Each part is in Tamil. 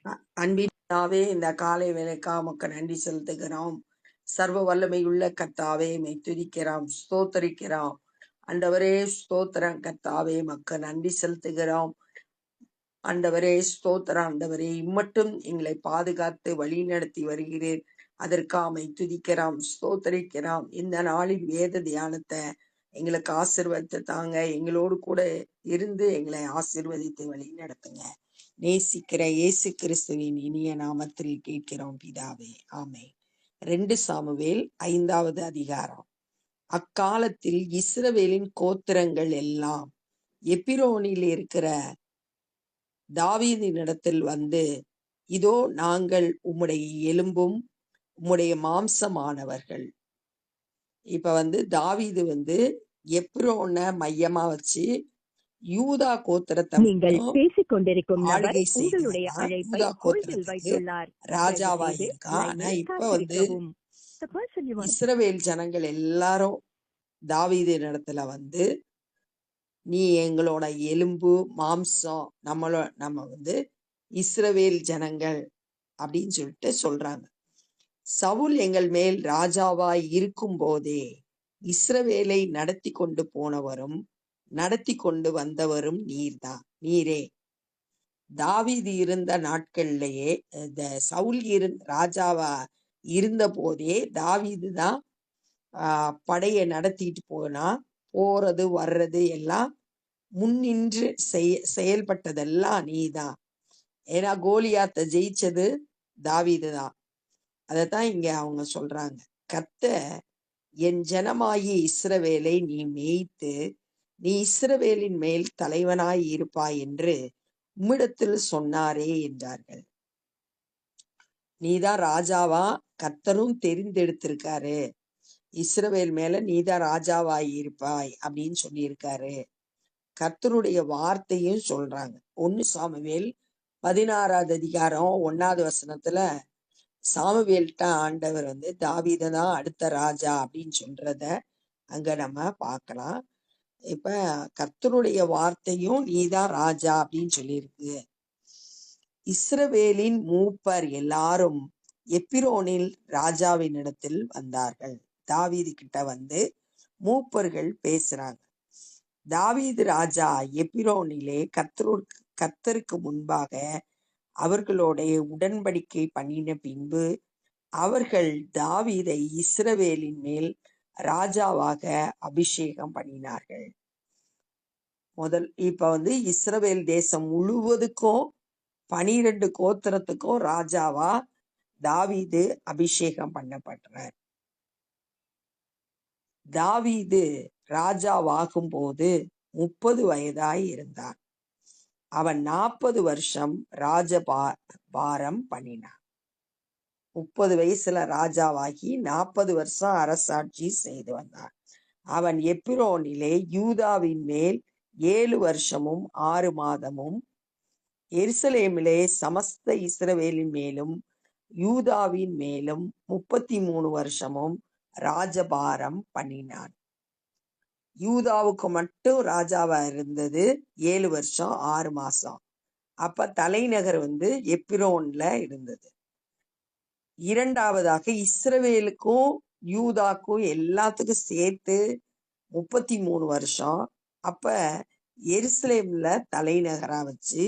அன்பின் கர்த்தாவே, இந்த காலை வேலைக்கா உமக்கு நன்றி செலுத்துகிறோம். சர்வ வல்லமையுள்ள கர்த்தாவே, மெய் துதிக்கிறோம், ஸ்தோத்தரிக்கிறோம். ஆண்டவரே ஸ்தோத்திரம் கர்த்தாவே, மக்க நன்றி செலுத்துகிறோம். ஆண்டவரே ஸ்தோத்திரம். ஆண்டவரே இம்மட்டும் எங்களை பாதுகாத்து வழி நடத்தி வருகிறேன். அதற்காமை துதிக்கிறோம், ஸ்தோத்தரிக்கிறோம். இந்த நாளின் வேத தியானத்தை எங்களுக்கு ஆசீர்வதித்து தாங்க. எங்களோடு கூட இருந்து எங்களை ஆசீர்வதித்து வழி நடத்துங்க. நேசிக்கிற இயேசு கிறிஸ்துவின் இனிய நாமத்தில் கேட்கிறோம் பிதாவே, ஆமென். 2 சாமுவேல் 5வது அதிகாரம். அக்காலத்தில் இஸ்ரவேலின் கோத்திரங்கள் எல்லாம் எப்பிரோனில் இருக்கிற தாவீதினிடத்தில் வந்து, இதோ நாங்கள் உம்முடைய எலும்பும் உம்முடைய மாம்சமானவர்கள். இப்ப தாவீது எப்ரோன மையமா வச்சு யூதா கோத்திரத்தை நீங்கள் மட்டும் பேசிக் கொண்டிருக்கும் நபர் ஆளுகை உங்களுடைய செய்கிறவன். அழைப்பை யூதா ஹோல்டில் கோத்திரத்துக்கு வைத்துள்ளார். ராஜாவா தயவுசெய்து இருக்கான். ஆனா லைனில் இப்ப காத்திருக்கவும். The person you want. இஸ்ரவேல் ஜனங்கள் எல்லாரும் தாவீதின் இடத்துல வந்து, நீ எங்களோட எலும்பு மாம்சம், நம்ம இஸ்ரவேல் ஜனங்கள் அப்படின்னு சொல்லிட்டு சொல்றாங்க. சவுல் எங்கள் மேல் ராஜாவாய் இருக்கும் போதே இஸ்ரவேலை நடத்தி கொண்டு போனவரும் நடத்தி கொண்டு வந்தவரும் நீரே. தாவீது இருந்த நாட்கள்லயே சவுல் ராஜாவா இருந்த போதே தாவீது தான் படைய நடத்திட்டு போறது வர்றது எல்லாம் முன்னின்று செயல்பட்டதெல்லாம் நீதான். ஏன்னா கோலியாத்தை ஜெயிச்சது தாவீது தான். அதத்தான் இங்க அவங்க சொல்றாங்க. கர்த்தர் என் ஜனமாகிய இஸ்ரவேலை நீ மேய்த்து நீ இஸ்ரவேலின் மேல் தலைவனாய் இருப்பாய் என்று உம்மிடத்தில் சொன்னாரே என்றார்கள். நீதான் ராஜாவா, கர்த்தரும் தெரிந்தெடுத்திருக்காரு, இஸ்ரவேல் மேல நீதான் ராஜாவாய் இருப்பாய் அப்படின்னு சொல்லியிருக்காரு. கர்த்தருடைய வார்த்தையும் சொல்றாங்க. 1 சாமுவேல் 16வது அதிகாரம் 1வது வசனத்துல சாமுவேல்ட்ட ஆண்டவர் தாவீதை தான் அடுத்த ராஜா அப்படின்னு சொல்றத அங்க நம்ம பார்க்கலாம். இப்ப கர்த்தருடைய வார்த்தையும் நீதான் ராஜா அப்படின்னு சொல்லியிருக்கு. இஸ்ரவேலின் மூப்பர் எல்லாரும் எப்பிரோனில் ராஜாவின் இடத்தில் வந்தார்கள். தாவீது கிட்ட மூப்பர்கள் பேசுறாங்க. தாவீது ராஜா எப்பிரோனிலே கர்த்தருக்கு முன்பாக அவர்களோட உடன்படிக்கை பண்ணின பின்பு அவர்கள் தாவீதை இஸ்ரவேலின் மேல் ராஜாவாக அபிஷேகம் பண்ணினார்கள். இப்ப இஸ்ரவேல் தேசம் முழுவதுக்கும் 12 கோத்திரத்துக்கும் ராஜாவா தாவீது அபிஷேகம் பண்ணப்படுறார். தாவீது ராஜாவாகும் போது 30 வயதாய் இருந்தான். அவன் 40 வருஷம் ராஜபாரம் பண்ணினான். 30 வயசுல ராஜாவாகி 40 வருஷம் அரசாட்சி செய்து வந்தான். அவன் எப்பிரோனிலே யூதாவின் மேல் 7 வருஷமும் 6 மாதமும் எருசலேமிலே சமஸ்த இஸ்ரவேலின் மேலும் யூதாவின் மேலும் 33 வருஷமும் ராஜபாரம் பண்ணினான். யூதாவுக்கு மட்டும் ராஜாவா இருந்தது 7 வருஷம் 6 மாசம். அப்ப தலைநகர் எப்பிரோன்ல இருந்தது. இரண்டாவதாக இஸ்ரவேலுக்கும் யூதாக்கும் எல்லாத்துக்கும் சேர்த்து 33 வருஷம். அப்ப எருசலேம்ல தலைநகரா வச்சு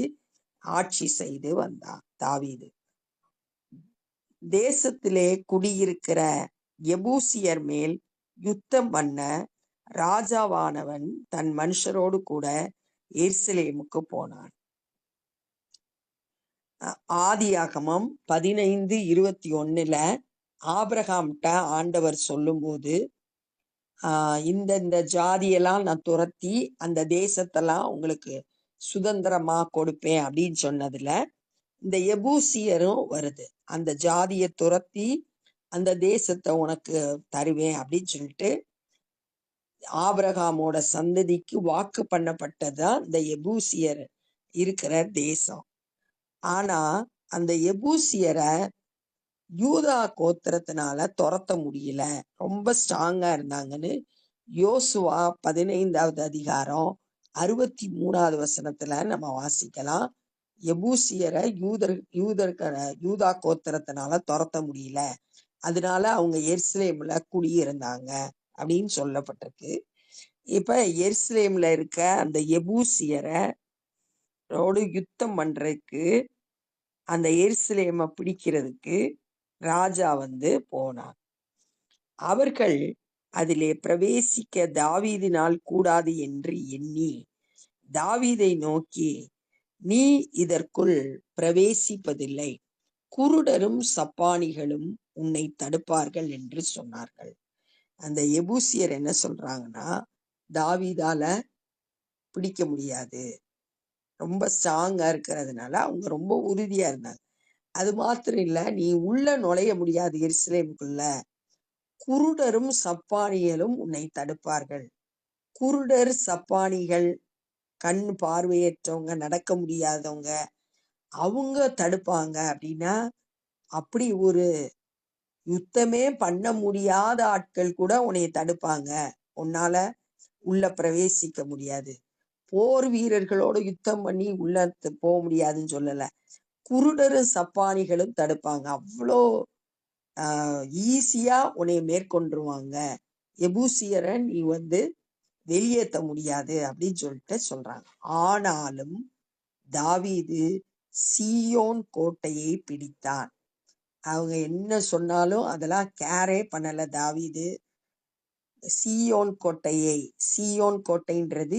ஆட்சி செய்து வந்தான் தாவீது. தேசத்திலே குடியிருக்கிற எபூசியர் மேல் யுத்தம் பண்ண ராஜாவானவன் தன் மனுஷரோடு கூட எருசலேமுக்கு போனான். ஆதியாகமம் 15:21 ஆபிரகாம்கிட்ட ஆண்டவர் சொல்லும்போது, இந்த ஜாதியெல்லாம் நான் துரத்தி அந்த தேசத்தெல்லாம் உங்களுக்கு சுதந்திரமா கொடுப்பேன் அப்படின்னு சொன்னதுல இந்த எபூசியரும் வருது. அந்த ஜாதியை துரத்தி அந்த தேசத்தை உனக்கு தருவேன் அப்படின்னு சொல்லிட்டு ஆபிரகாமோட சந்ததிக்கு வாக்கு பண்ணப்பட்டதுதான் இந்த எபூசியர் இருக்கிற தேசம். ஆனா அந்த எபூசியரை யூதா கோத்திரத்தினால துரத்த முடியல, ரொம்ப ஸ்ட்ராங்கா இருந்தாங்கன்னு யோசுவா 15வது அதிகாரம் 63வது வசனத்துல நம்ம வாசிக்கலாம். எபூசியரை யூதா கோத்திரத்தினால துரத்த முடியல, அதனால அவங்க எருசலேம்ல குடியிருந்தாங்க அப்படின்னு சொல்லப்பட்டிருக்கு. இப்ப எருசலேம்ல இருக்க அந்த எபூசியரோடு யுத்தம் பண்றதுக்கு, அந்த எருசலேமை பிடிக்கிறதுக்கு ராஜா போனார். அவர்கள் அதிலே பிரவேசிக்க தாவீதினால் கூடாது என்று எண்ணி தாவீதை நோக்கி, நீ இதற்குள் பிரவேசிப்பதில்லை, குருடரும் சப்பாணிகளும் உன்னை தடுப்பார்கள் என்று சொன்னார்கள். அந்த எபூசியர் என்ன சொல்றாங்கன்னா, தாவீதால பிடிக்க முடியாது, ரொம்ப ஸ்ட்ராங்கா இருக்கிறதுனால அவங்க ரொம்ப உறுதியா இருந்தாங்க. அது மாத்திரம் இல்ல, நீ உள்ள நுழைய முடியாது எருசலேமுக்குள்ள, குருடரும் சப்பாணிகளும் உன்னை தடுப்பார்கள். குருடர் சப்பாணிகள், கண் பார்வையற்றவங்க, நடக்க முடியாதவங்க, அவங்க தடுப்பாங்க. அப்படின்னா அப்படி ஒரு யுத்தமே பண்ண முடியாத ஆட்கள் கூட உன்னை தடுப்பாங்க, உன்னால உள்ள பிரவேசிக்க முடியாது. போர் வீரர்களோட யுத்தம் பண்ணி உள்ள போக முடியாதுன்னு சொல்லல, குருடரும் சப்பானிகளும் தடுப்பாங்க, அவ்வளோ ஈஸியா உன்னை மேற்கொண்டுருவாங்க, எபூசியரை நீ வெளியேற்ற முடியாது அப்படின்னு சொல்லிட்டு சொல்றாங்க. ஆனாலும் தாவீது சீயோன் கோட்டையை பிடித்தான். அவங்க என்ன சொன்னாலும் அதெல்லாம் கேரே பண்ணல தாவீது. சீயோன் கோட்டைன்றது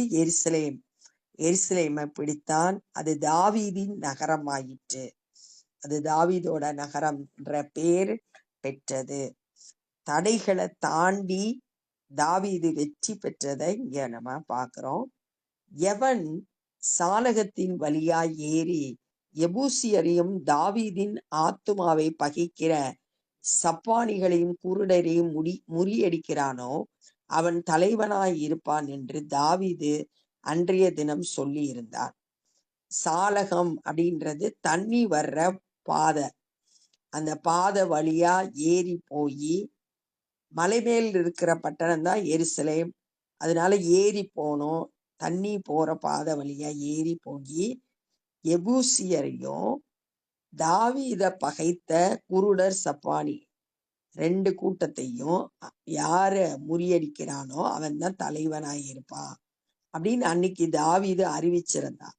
எருசலேமை பிடித்தான். அது தாவீதின் நகரமாயிற்று. அது தாவீதோட நகரம் என்ற பேர் பெற்றது. தடைகளை தாண்டி தாவீது வெற்றி பெற்றதை இங்க நம்ம பார்க்கிறோம். எவன் சாலகத்தின் வழியாய் ஏறி எபூசியரையும் தாவீதின் ஆத்துமாவை பகைக்கிற சப்பானிகளையும் குருடரையும் முறியடிக்கிறானோ அவன் தலைவனாய் இருப்பான் என்று தாவீது அன்றைய தினம் சொல்லி இருந்தார். சாலகம் அப்படின்றது தண்ணி வர்ற பாதை. அந்த பாதை வழியா ஏறி போய், மலைமேல் இருக்கிற பட்டணம் தான் எருசலேம், அதனால ஏறி போனோம், தண்ணி போற பாதை வழியா ஏறி போய் எபூசியரையும் தாவீத பகைத்த குருடர் சப்பானி ரெண்டு கூட்டத்தையும் யார முறியடிக்கிறானோ அவன் தான் தலைவனாய் இருப்பான் அப்படின்னு அன்னைக்கு தாவீது அறிவிச்சிருந்தான்.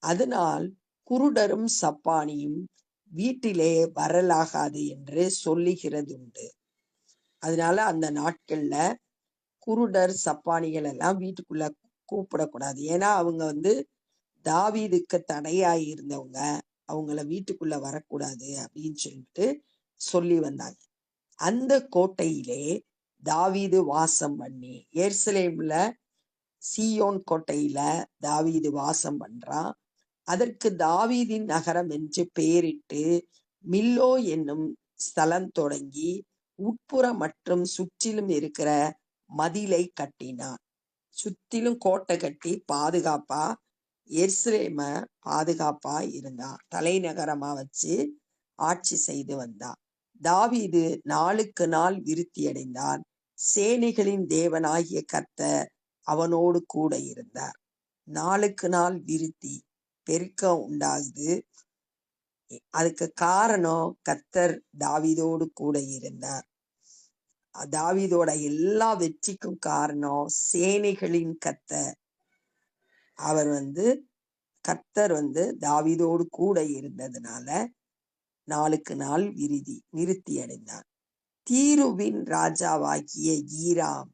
அதனால் குருடரும் சப்பானியும் வீட்டிலே வரலாகாது என்று சொல்லுகிறது உண்டு. அதனால அந்த நாட்கள்ல குருடர் சப்பானிகள் எல்லாம் வீட்டுக்குள்ள கூப்பிடக்கூடாது. ஏன்னா அவங்க தாவீதுக்கு தடையாய் இருந்தவங்க, அவங்கள வீட்டுக்குள்ள வரக்கூடாது அப்படின்னு சொல்லிட்டு சொல்லி வந்தாங்க. அந்த கோட்டையிலே தாவீது வாசம் பண்ணி, எருசலேம்ல சீயோன் கோட்டையில தாவீது வாசம் பண்றான். அதற்கு தாவீதின் நகரம் என்று பெயரிட்டு மில்லோ என்னும் ஸ்தலம் தொடங்கி உட்புறம் மற்றும் சுற்றிலும் இருக்கிற மதிலை கட்டினான். சுற்றிலும் கோட்டை கட்டி பாதுகாப்பா எருசலேம பாதுகாப்பா இருந்தான், தலைநகரமா வச்சு ஆட்சி செய்து வந்தான். தாவீது நாளுக்கு நாள் விருத்தி அடைந்தான். சேனைகளின் தேவனாகிய கர்த்தர் அவனோடு கூட இருந்தார். நாளுக்கு நாள் விருத்தி, பெருக்கம் உண்டாகுது. அதுக்கு காரணம் கர்த்தர் தாவீதோடு கூட இருந்தார். தாவீதோட எல்லா வெற்றிக்கும் காரணம் சேனைகளின் கர்த்தர். அவர் கர்த்தர் தாவீதோடு கூட இருந்ததுனால நாளுக்கு நாள் விருத்தி அடைந்தார். தீருவின் ராஜாவாகிய ஈராம்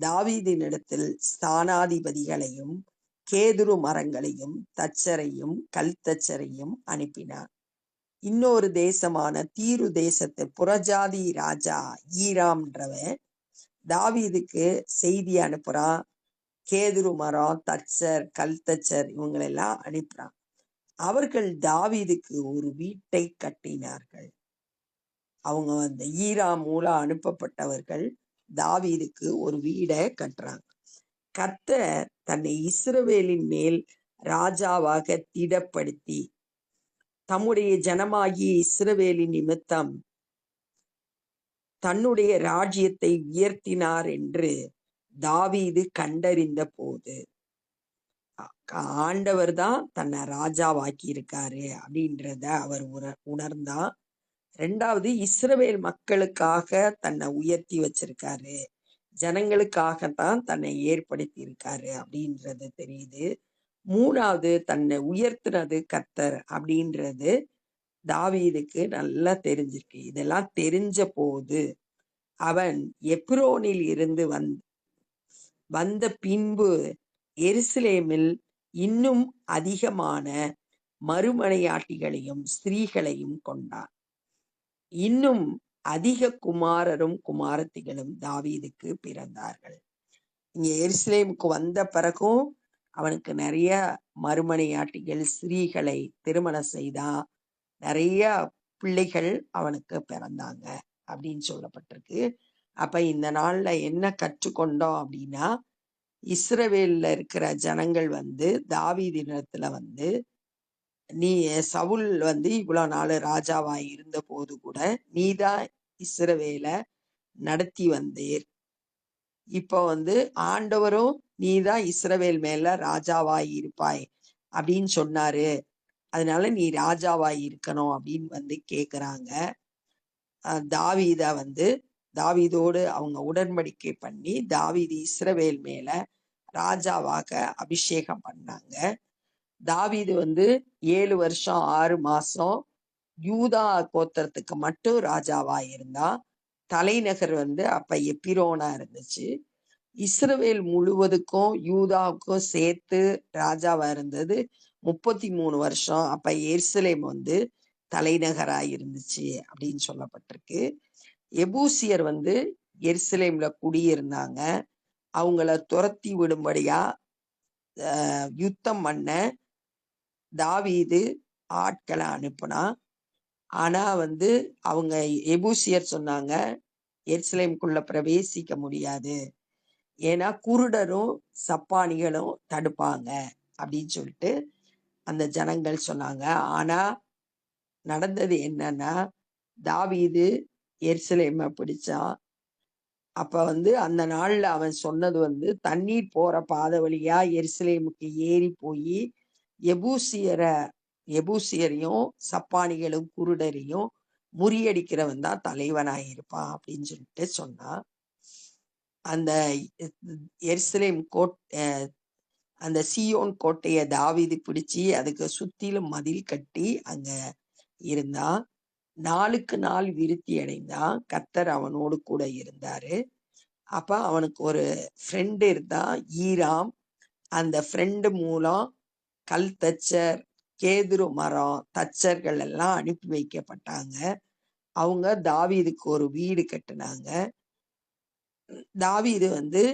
தாவீதினிடத்தில் ஸ்தானாதிபதிகளையும் கேதுரு மரங்களையும் தச்சரையும் கல்தச்சரையும் அனுப்பினார். இன்னொரு தேசமான தீரு தேசத்து புறஜாதி ராஜா ஈராம்ன்றவன் தாவீதுக்கு செய்தி அனுப்புறான். கேதுரு மரம், தச்சர், கல்தச்சர் இவங்களெல்லாம் அனுப்புறான். அவர்கள் தாவீதுக்கு ஒரு வீட்டை கட்டினார்கள். அவங்க ஈராம் மூலம் அனுப்பப்பட்டவர்கள் தாவீதுக்கு ஒரு வீடை கட்டுறாங்க. கர்த்தர் தன்னை இஸ்ரவேலின் மேல் ராஜாவாக திடப்படுத்தி தம்முடைய ஜனமாகிய இஸ்ரவேலின் நிமித்தம் தன்னுடைய ராஜ்யத்தை உயர்த்தினார் என்று தாவீது ஆண்டவர் தான் தன்னை ராஜாவாக்கி இருக்காரு அப்படின்றத அவர் உணர்ந்தான். ரெண்டாவது, இஸ்ரவேல் மக்களுக்காக தன்னை உயர்த்தி வச்சிருக்காரு, ஜனங்களுக்காகத்தான் தன்னை ஏற்படுத்தி இருக்காரு அப்படின்றது தெரியுது. மூணாவது, தன்னை உயர்த்தினது கர்த்தர் அப்படின்றது தாவீதுக்கு நல்லா தெரிஞ்சிருக்கு. இதெல்லாம் தெரிஞ்ச போது அவன் எப்ரோனில் இருந்து வந்த பின்பு எருசலேமில் இன்னும் அதிகமான மறுமனையாட்டிகளையும் ஸ்திரீகளையும் கொண்டான். இன்னும் அதிக குமாரரும் குமாரத்திகளும் தாவீதுக்கு பிறந்தார்கள். இங்க எருசலேமுக்கு வந்த பிறகும் அவனுக்கு நிறைய மறுமனையாட்டிகள் ஸ்திரீகளை திருமணம் செய்தான். நிறைய பிள்ளைகள் அவனுக்கு பிறந்தாங்க அப்படின்னு சொல்லப்பட்டிருக்கு. அப்ப இந்த நாள்ல என்ன கற்றுக்கொண்டோம் அப்படின்னா, இஸ்ரவேல்ல இருக்கிற ஜனங்கள் தாவீதினிடத்துல நீ சவுல் இவ்வளவு நாள் ராஜாவா இருந்த போது கூட நீதான் இஸ்ரவேல நடத்தி வந்தீர். இப்போ ஆண்டவரும் நீதான் இஸ்ரவேல் மேல ராஜாவாய் இருப்பாய் அப்படின்னு சொன்னாரு, அதனால நீ ராஜாவாய் இருக்கணும் அப்படின்னு கேக்குறாங்க. தாவீதோடு அவங்க உடன்படிக்கை பண்ணி தாவீது இஸ்ரவேல் மேல ராஜாவாக அபிஷேகம் பண்ணாங்க. தாவீது 7 வருஷம் 6 மாசம் யூதா கோத்திரத்துக்கு மட்டும் ராஜாவா இருந்தான். தலைநகர் அப்ப எப்பிரோனா இருந்துச்சு. இஸ்ரவேல் முழுவதுக்கும் யூதாவுக்கும் சேர்த்து ராஜாவா இருந்தது 33 வருஷம். அப்ப எருசலேம் தலைநகரா இருந்துச்சு அப்படின்னு சொல்லப்பட்டிருக்கு. எபூசியர் எருசலேம்ல குடியிருந்தாங்க. அவங்கள துரத்தி விடும்படியா யுத்தம் பண்ண தாவீது ஆட்களை அனுப்புனா. ஆனா அவங்க எபூசியர் சொன்னாங்க, எருசலேமுக்குள்ள பிரவேசிக்க முடியாது, ஏன்னா குருடரும் சப்பானிகளும் தடுப்பாங்க அப்படின்னு சொல்லிட்டு அந்த ஜனங்கள் சொன்னாங்க. ஆனா நடந்தது என்னன்னா, தாவீது எருசலேமை பிடிச்சான். அப்ப அந்த நாள்ல அவன் சொன்னது தண்ணீர் போற பாதை வழியா எருசலேமுக்கு ஏறி போய் எபூசியரையும் சப்பானிகளும் குருடரையும் முறியடிக்கிறவன் தான் தலைவனாயிருப்பான் அப்படின்னு சொல்லிட்டு சொன்னான். அந்த எருசலேம் அந்த சீயோன் கோட்டைய தாவீது பிடிச்சி அதுக்கு சுத்திலும் மதில் கட்டி அங்க இருந்தான். நாளுக்கு நாள் விருத்தி அடைந்தான். கர்த்தர் அவனோடு கூட இருந்தாரு. அப்ப அவனுக்கு ஒரு ஃப்ரெண்டு இருந்தான், ஈராம். அந்த ஃப்ரெண்டு மூலம் கல் தச்சர், கேதுரு மரம் தச்சர்கள் எல்லாம் அனுப்பி வைக்கப்பட்டாங்க. அவங்க தாவீதுக்கு ஒரு வீடு கட்டினாங்க. தாவீது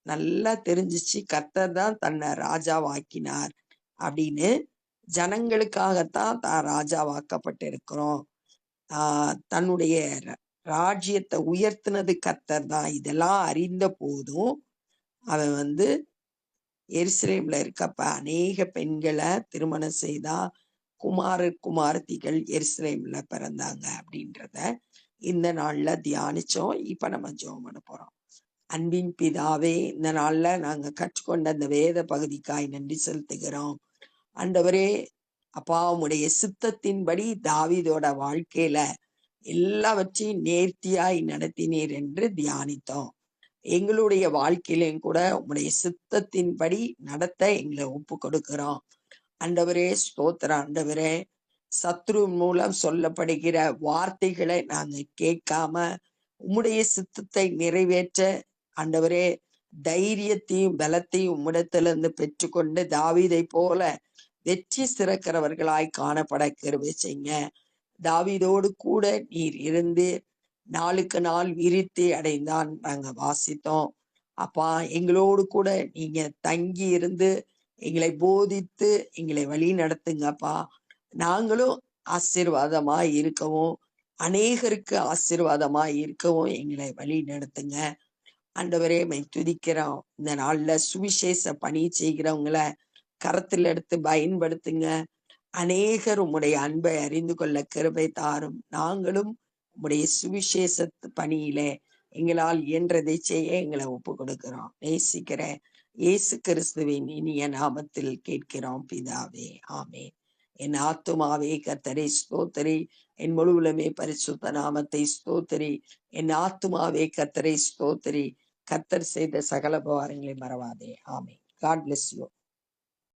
நல்லா தெரிஞ்சிச்சு, கர்த்தர் தான் தன்னை ராஜாவாக்கினார் அப்படின்னு. ஜனங்களுக்காகத்தான் தான் ராஜாவாக்கப்பட்டு இருக்கிறோம், தன்னுடைய ராஜ்யத்தை உயர்த்தினது கர்த்தர் தான், இதெல்லாம் அறிந்த போதும் அவன் எருசலேம்ல இருக்கப்ப அநேக பெண்களை திருமணம் செய்தா. குமாரத்திகள் எருசலேம்ல பிறந்தாங்க அப்படின்றத இந்த நாள்ல தியானிச்சோம். இப்ப நம்ம ஜெபம் பண்ண போறோம். அன்பின் பிதாவே, இந்த நாள்ல நாங்க கற்றுக்கொண்ட அந்த வேத பகுதிக்காய் நன்றி செலுத்துகிறோம். ஆண்டவரே அப்பா, உம்முடைய சித்தத்தின்படி தாவீதோட வாழ்க்கையில எல்லாவற்றையும் நேர்த்தியாய் நடத்தினீர் என்று தியானித்தோம். எங்களுடைய வாழ்க்கையிலையும் கூட உம்முடைய சித்தத்தின்படி நடத்த எங்களை ஒப்பு கொடுக்கிறோம். ஆண்டவரே ஸ்தோத்திரம். ஆண்டவரே, சத்ரு மூலம் சொல்லப்படுகிற வார்த்தைகளை நாங்க கேட்காம உம்முடைய சித்தத்தை நிறைவேற்ற ஆண்டவரே தைரியத்தையும் பலத்தையும் உம்மிடத்திலிருந்து பெற்றுக்கொண்டு தாவீதை போல வெற்றி சிறக்கிறவர்களாய் காணப்பட கிருபை செய்யுங்க. தாவீதோடு கூட நீர் இருந்து நாளுக்கு நாள் விருத்தி அடைந்தான் நாங்க வாசித்தோம். அப்பா, எங்களோடு கூட நீங்க தங்கி இருந்து எங்களை போதித்து எங்களை வழி நடத்துங்கப்பா. நாங்களும் ஆசீர்வாதமாய் இருக்கவும் அநேகருக்கு ஆசீர்வாதமாய் இருக்கவும் எங்களை வழி நடத்துங்க. ஆண்டவரே, துதிக்கிறோம். இந்த நாள்ல சுவிசேஷ பணி செய்கிறவங்கள கரத்தில் எடுத்து பயன்படுத்துங்க. அநேகர் உம்முடைய அன்பை அறிந்து கொள்ள கிருபை தாரும். நாங்களும் உம்முடைய சுவிசேஷ பணியிலே எங்களால் இயன்றதை செய்ய எங்களை ஒப்பு கொடுக்கிறோம். நேசிக்கிற இயேசு கிறிஸ்துவின் இனிய நாமத்தில் கேட்கிறோம் பிதாவே, ஆமென். என் ஆத்துமாவே கர்த்தரை ஸ்தோத்திரி, என் முழு உலமே பரிசுத்த நாமத்தை ஸ்தோத்திரி. என் ஆத்துமாவே கர்த்தரை ஸ்தோத்திரி, கர்த்தர் செய்த சகல உபகாரங்களை மறவாதே. ஆமென். God bless you.